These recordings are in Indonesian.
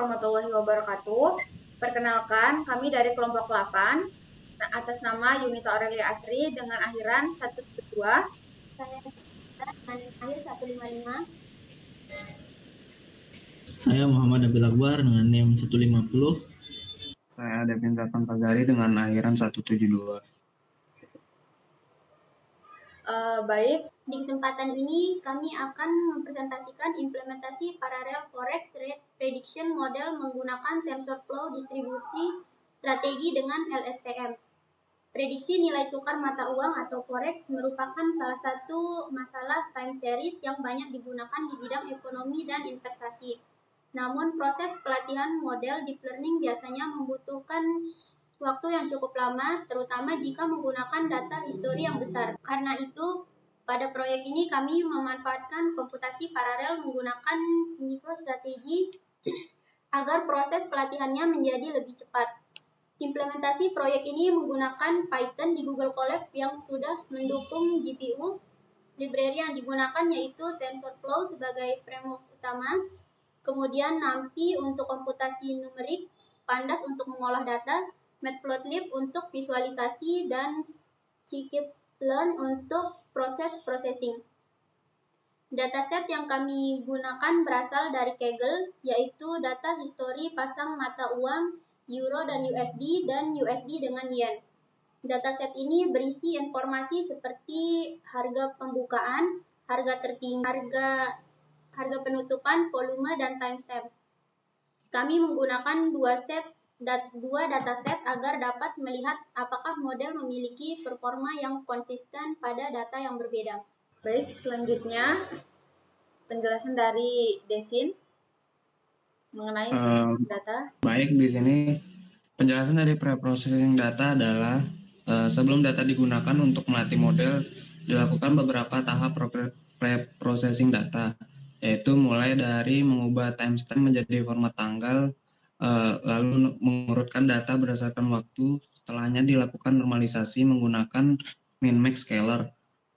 warahmatullahi wabarakatuh. Perkenalkan, kami dari kelompok 8 atas nama Yunita Aurelia Asri dengan akhiran 172. Saya dengan akhir 155. Saya Muhammad Nabil Akbar dengan NIM 150. Saya Devin Zafran Fazari dengan akhiran 172. Baik, di kesempatan ini kami akan mempresentasikan implementasi parallel forex rate prediction model menggunakan TensorFlow distribusi strategi dengan LSTM. Prediksi nilai tukar mata uang atau forex merupakan salah satu masalah time series yang banyak digunakan di bidang ekonomi dan investasi. Namun proses pelatihan model deep learning biasanya membutuhkan waktu yang cukup lama, terutama jika menggunakan data histori yang besar. Karena itu, pada proyek ini kami memanfaatkan komputasi paralel menggunakan mikrostrategi agar proses pelatihannya menjadi lebih cepat. Implementasi proyek ini menggunakan Python di Google Colab yang sudah mendukung GPU. Library yang digunakan yaitu TensorFlow sebagai framework utama, kemudian NumPy untuk komputasi numerik, Pandas untuk mengolah data, Matplotlib untuk visualisasi, dan scikit-learn untuk proses processing. Dataset yang kami gunakan berasal dari Kaggle, yaitu data histori pasang mata uang Euro dan USD, dan USD dengan Yen. Dataset ini berisi informasi seperti harga pembukaan, harga tertinggi, harga penutupan, volume, dan timestamp. Kami menggunakan dua dataset agar dapat melihat apakah model memiliki performa yang konsisten pada data yang berbeda. Baik, selanjutnya penjelasan dari Devin mengenai data. Baik, di sini penjelasan dari pre-processing data adalah sebelum data digunakan untuk melatih model, dilakukan beberapa tahap pre-processing data, yaitu mulai dari mengubah timestamp menjadi format tanggal, lalu mengurutkan data berdasarkan waktu, setelahnya dilakukan normalisasi menggunakan min-max scaler,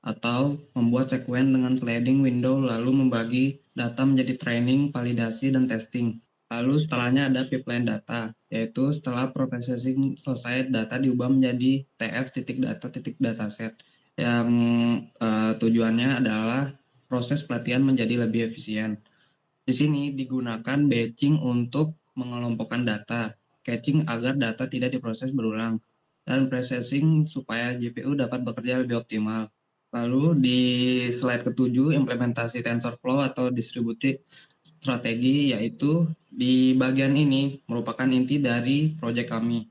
atau membuat sekuen dengan sliding window lalu membagi data menjadi training, validasi, dan testing. Lalu setelahnya ada pipeline data, yaitu setelah processing selesai data diubah menjadi tf.data.dataset yang tujuannya adalah proses pelatihan menjadi lebih efisien. Di sini digunakan batching untuk mengelompokkan data, caching agar data tidak diproses berulang, dan processing supaya GPU dapat bekerja lebih optimal. Lalu di slide ke-7, implementasi TensorFlow atau distributed strategi, yaitu di bagian ini merupakan inti dari proyek kami.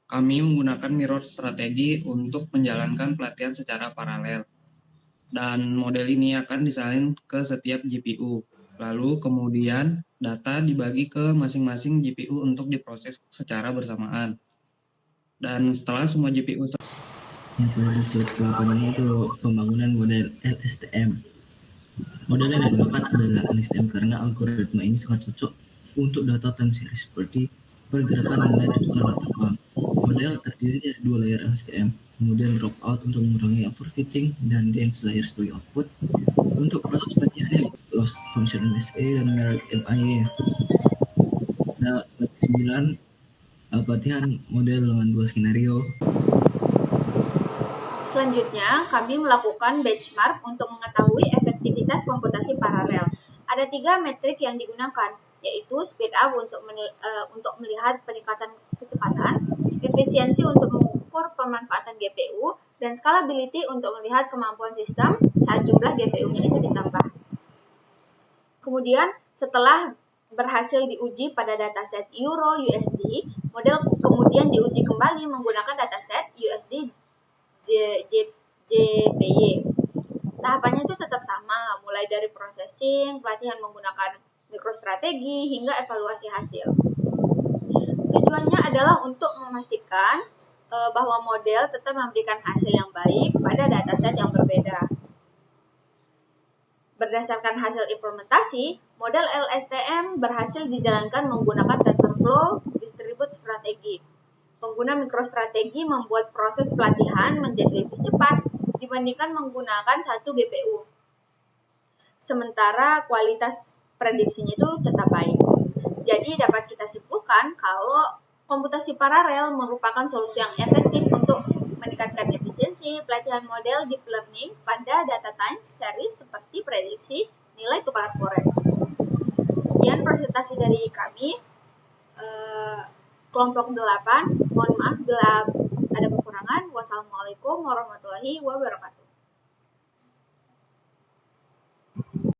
Kami menggunakan mirror strategi untuk menjalankan pelatihan secara paralel. Dan model ini akan disalin ke setiap GPU. Lalu kemudian data dibagi ke masing-masing GPU untuk diproses secara bersamaan. Dan setelah semua GPU yang di slide 8 ini itu pembangunan model LSTM. Model yang digunakan adalah LSTM karena algoritma ini sangat cocok untuk data time series seperti pergerakan nilai tukar mata uang. Model terdiri dari dua layer LSTM, kemudian dropout untuk mengurangi overfitting, dan dense layer sebagai output. Untuk proses pelatihannya loss function LSA dan mirrored MIA. Nah, slide 9 pelatihan model dengan dua skenario. Selanjutnya, kami melakukan benchmark untuk mengetahui efektivitas komputasi paralel. Ada 3 metrik yang digunakan, yaitu speed up untuk melihat peningkatan kecepatan, efisiensi untuk mengukur pemanfaatan GPU, dan scalability untuk melihat kemampuan sistem saat jumlah GPU-nya itu ditambah. Kemudian, setelah berhasil diuji pada dataset Euro USD, model kemudian diuji kembali menggunakan dataset USD JPY. Tahapannya itu tetap sama, mulai dari processing, pelatihan menggunakan mikrostrategi, hingga evaluasi hasil. Tujuannya adalah untuk memastikan bahwa model tetap memberikan hasil yang baik pada dataset yang berbeda. Berdasarkan hasil implementasi, model LSTM berhasil dijalankan menggunakan TensorFlow distributed strategi. Pengguna mikrostrategi membuat proses pelatihan menjadi lebih cepat dibandingkan menggunakan satu GPU. Sementara kualitas prediksinya itu tetap baik. Jadi dapat kita simpulkan kalau komputasi paralel merupakan solusi yang efektif untuk meningkatkan efisiensi pelatihan model deep learning pada data time series seperti prediksi nilai tukar forex. Sekian presentasi dari kami. Kelompok 8, mohon maaf bila ada kekurangan. Wassalamualaikum warahmatullahi wabarakatuh.